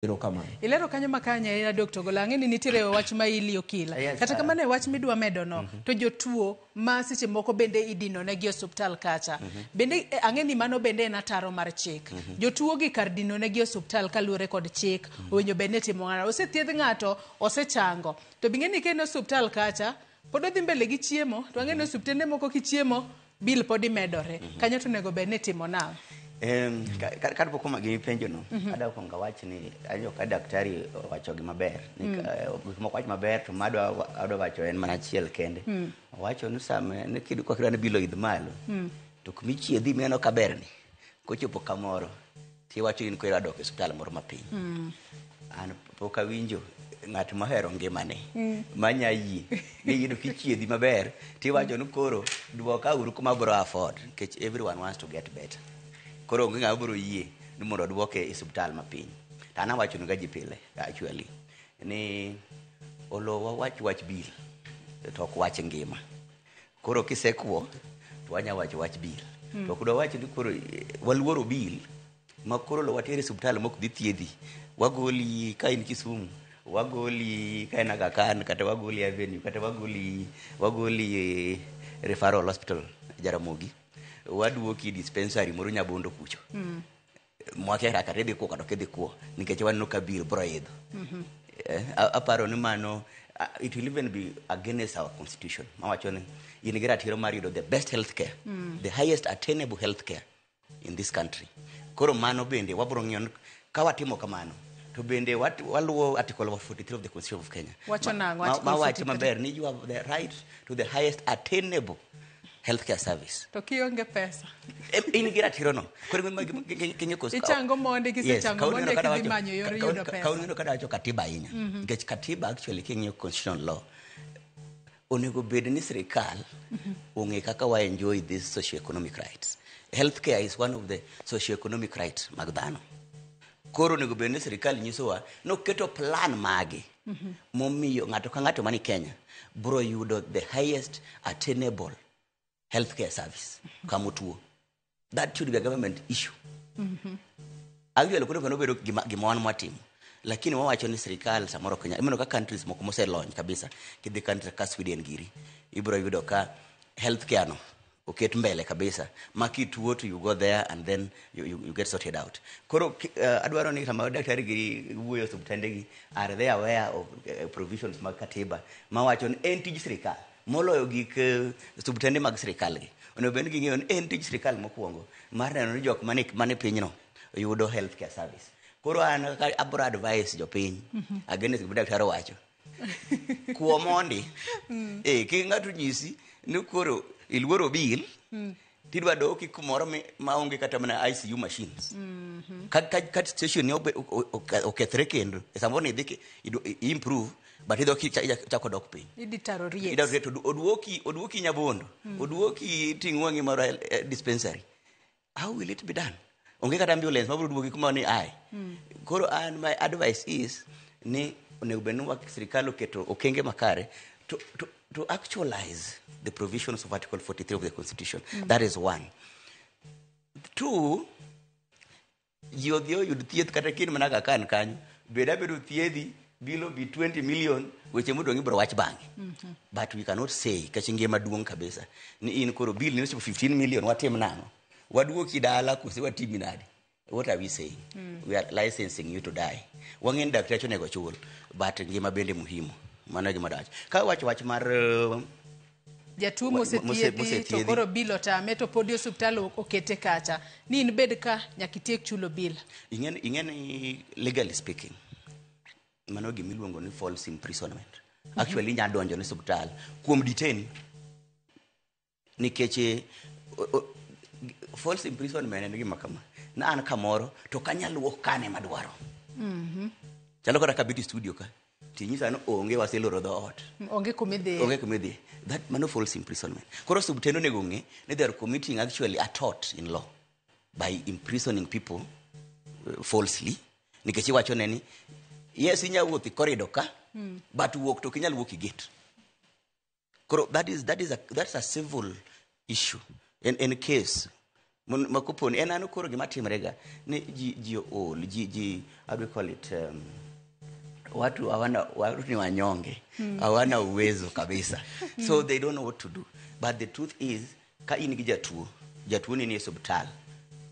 Ilero kanyo makanya ina Dr. Golange ni nitire wach ma iliyo kila. Kata kamane wach midwa medo no to jotuo ma seche moko bende idino ne gi hospital kacha. Bende ang'eni mano bende na taro mar chik. Jotuo gi kar dino ne gi hospital kaluore kod chik owinjo bende timo ng'ano. Osethiedh ng'ato osechango. To bing'eni kene hospital kacha pod odhi mbele gi chiemo to ang'eni osuptende moko kichiemo bil pod imedore. Kanyo to nego bende timo nao. Kar poko magi penjo no ada ko ngawach ni ajo ka daktari wacho gi maber moko wach maber to mado ado wacho en mana chiel kende wacho ni same ne kidu ko kira ne bilo idh malo to kumi chiedhi meno kaberni kochopo kamoro ti wacho in ko ira dok e hospital moro mapiny an poka winjo ng'at mahero ngimane manya yie ni yudo kichiedhi maber ti wacho ni koro duoka uru kuma bro afford because everyone wants to get better. Koro ng'a bro yie ni mondo duoke e hospital mapiny. Tana wacho ni gaji pile actually ni olo wach bil to ok wach ngima. Koro kisekwo to wanya wach bil. To kudo wach ni koro waluoro bil ma koro lo watere hospital mok dhi thiedhi. Wagoli ka in Kisumu, wagoli ka in Aga Khan kata wagoli Avenue kata wagoli referral hospital Jaramogi. Waduoki dispensary moro Nyabondo kucho mwakera katede ko kado kede ko nikech wan no kabir bro yedho aparo ni mano it will even be against our constitution mawacho ni in gira tiro mar yudo the best healthcare the highest attainable healthcare in this country. Koro mano bende wabro ng'iyo ka watimo kamano to bende waluwo article 43 of the Constitution of Kenya wacho nango wacho maber ni you have the right to the highest attainable healthcare service. To kionge pesa. In gira tiro no. Kore kenye koska. Ichango monde kisechango monde kidhi manyo yor yudo pesa. Kauno kada wacho katiba inya. Nikech katiba actually kenye constitutional law. Onego bed ni sirikal ong'e kaka wa enjoy this socio-economic rights. Healthcare is one of the socio-economic rights mag dhano. Koro onego bed ni sirikal nyisowa no keto plan magi. Momiyo ng'ato ka ng'ato mani Kenya bro yudo the highest attainable healthcare service kamutuo. That should be a government issue. Actually kuna pano bedo gimawan mwatimu lakini wawacho ni serikali samoro Kenya imeno ka countries moko mose launch kabisa kidhi country ka Sweden giri ibro yudo ka healthcare no oket mbele kabisa makituo to you go there and then you get sorted out. Koro adwaro ni kama daktari giri wuoyo subtendegi are they aware of provisions mag katiba mawacho ni en tij serikali moloyo gik subtende mag sirikal gi ono ben gi ng'eyo en tij sirikal mokwongo mar neno ni jok mane pinyno yudo healthcare service. Koro an abro advice jopiny against gima daktari wacho kuo mondi ki ng'ato nyisi ni koro iluoro bil tidwa doki kumoro ma onge kata mana ICU machines ka station ni okethre kendo samoro ni dhi improve but ido chako dok piny iditaro riet to odwoki Nyabondo odwoki ting'wangi maro dispensary. How will it be done? Onge kata ambulance mabro dwoki kuma ni ai. Koro and my advice is ni onego bed ni sirikal oketo okenge makare to actualize the provisions of Article 43 of the Constitution. That is one. Two, yud thieth kata kin mana Aga Khan kanyo bedo thiedhi bilo be 20 million weche mudo ngibro wach bangi. But we cannot say kachinge maduong kabisa ni in koro bill ni 15 million watim nango waduoki dala kuse watimi nadi. What are we saying? We are licensing you to die. Wangen daktari nego chul but ngima bende muhimu mana gima dach ka wach mar jatuo mosetiedhi to koro bilo tame to podi hospital okete kacha ni in bed ka nyakitiek chulo bil. Ingen legally speaking mano gimiluongo ni false imprisonment. Actually nya donjo ni hospital kuom detain nikech false imprisonment en gima kama na an kamoro to kanyaluo kane madwaro chalo kata kabiti studio ka tinyisa no onge waseloro dhoot onge kumidhi that mano false imprisonment. Koro subtendo nego ng'e ni they are committing actually a tort in law by imprisoning people falsely nikech iwacho neni yes inya wuothi corridor ka but wuok to kinyal wuok gate. Koro that's a civil issue in case makuponi en an koro gima timrega ni ji ol ji how do we call it watu ni wanyonge hawana uwezo kabisa so they don't know what to do but the truth is ka in gi jatuo ni hospital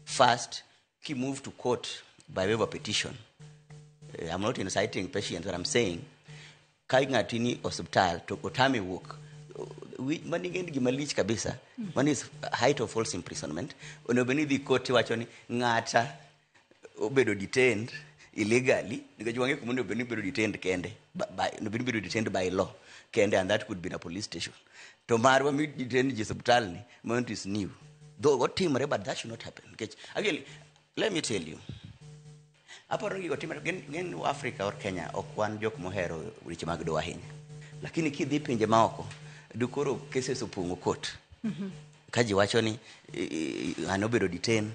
first he move to court by way of petition. I'm not inciting patients, but I'm saying ka ngatini hospital to otami work mani ngendi gimalich kabisa one is height of false imprisonment onobeni the court wacho ni ngata obedo detained illegally nikech wange kumondo bedo detained kende no bedo detained by law kende and that could be a police station to marwa mi detained je hospital ni moment is new though what team but that should not happen nikech actually let me tell you aparo ngi gotima gen Africa or Kenya okwan jok mohero weche mag doa hinya lakini kidhi pinje maoko dukoro cases opungo court kaji wacho ni anobedo detained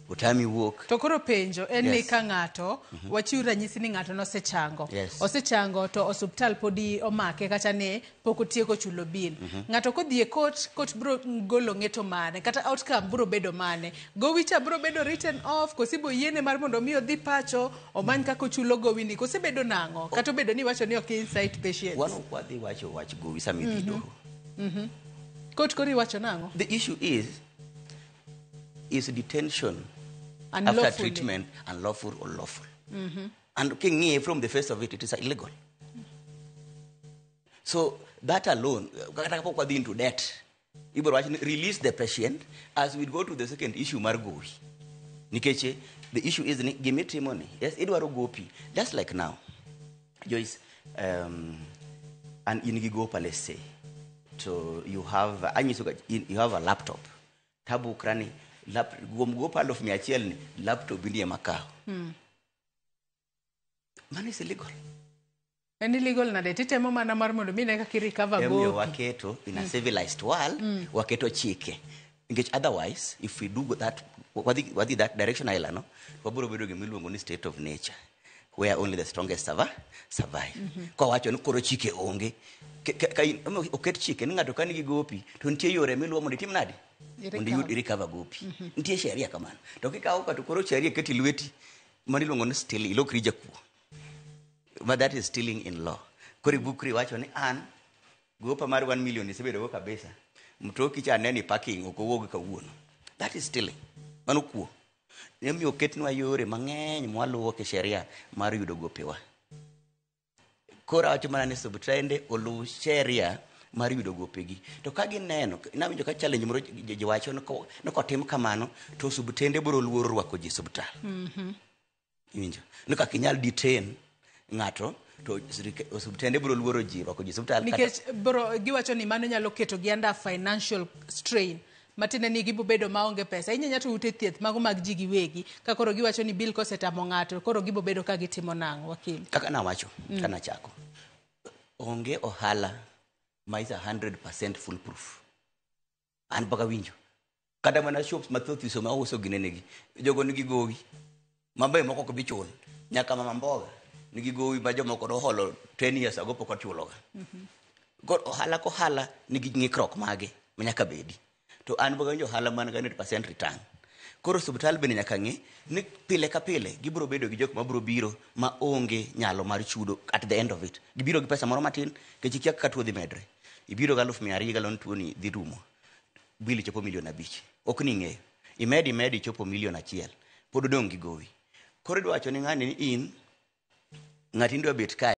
utami wuok to koro penjo en ni ka ngato wachiu ranyisi ni ngato no osechango to hospital podi omake kata ne poko tieko chulo bill ngato kodhi e court bro golo ngeto mane kata outcome bro bedo mane gowicha bro bedo written off kosibo yiene mar mondo mi odhi pacho omany kako chulo gowini kosebedo nango kata bedo ni wacho ni ok insight patients one kwadhi wach gowi samidhi do court kori wacho nango the issue is detention unlawfully. After treatment unlawful or lawful. And from the face of it is illegal. So that alone, into debt, release the patient as we go to the second issue, Margowi. Nikeche, the issue is give me money. Yes, Edward Gopi. Just like now, Joyce, and Inigigopa, let's say. So you have a laptop. Tabu krani. Gopa of miachiel laptop ndiye makao. Man is illegal. And illegal na detitemo mana mar mondo mi neka recover go. Waketo in a civilized world, waketo chike. Engage otherwise, if we do that, what is that direction island, waburo bedo gemiluongo ni state of nature, where only the strongest survive. Kwa wacho koro chike onge. Oket chike ni ngato kanigi gopi, to nitie yore miluwo mondo itim nadi? Mondo yud recover gopi. Nitie sheria kamano. To kikawo ka to koro sheria keti lweti, mani luongo ni still ilokri jakuo. But that is stealing in law. Kori bukri wacho ni an gopa mar 1 million isebedo go kabisa. Mtoki cha neni parking okowuog kawuono. That is stealing. Mano kuo. Nemi oketnwa yore mang'eny mwaluwo ke sheria mar yudo gopewa. Kora wacho mana ni subtrende olu sheria mar yudo gopegi. To ka gineno, nawinjo ka challenge moro jiwacho no kotim kamano to subtende biro luoro rwako ji subtal. Iwinjo. No ka kinyal detain ngato to subtende biro luoro ji rwako ji subtal. Nikech bro giwacho ni mano nyalo keto gi under financial strain. Matine ni gibo bedo maonge pesa. Inyanya to ute thieth mago mag ji giwegi. Ka koro giwacho ni bill kosetamo ngato koro gibo bedo ka gitimo nango wakili. Kaka na wacho kana chako. Onge ohala ma is 100% foolproof. An baka winjo. Kada mana shops mathoth iso ma uso ginenegi. Jogo nigi gowi. Mambe moko ko bichul. Nyaka mama mboga nigi gowi ma jomoko do holo 10 years ago pok ochuloga. God ohala nigi ng'ikrok mage manyaka bedi. To an baka winjo ohala man 100% return. Koro subtal bende nyaka ng'i ni pile ka pile gibiro bedo gi jok mabiro biro ma onge nyalo mar chudo at the end of it. Gibiro gi pesa moro matin ke chikia ka tuo dhi medre. Ibiro ga 200,000 galon tuo ni dhi rumo. Bili chopo milion 5. Ok ni ng'eyo. Imedi chopo milion 1. Pod odong' gi gowi. Koro dwacho ni ng'ani ni in ng'ati ndwa bet ka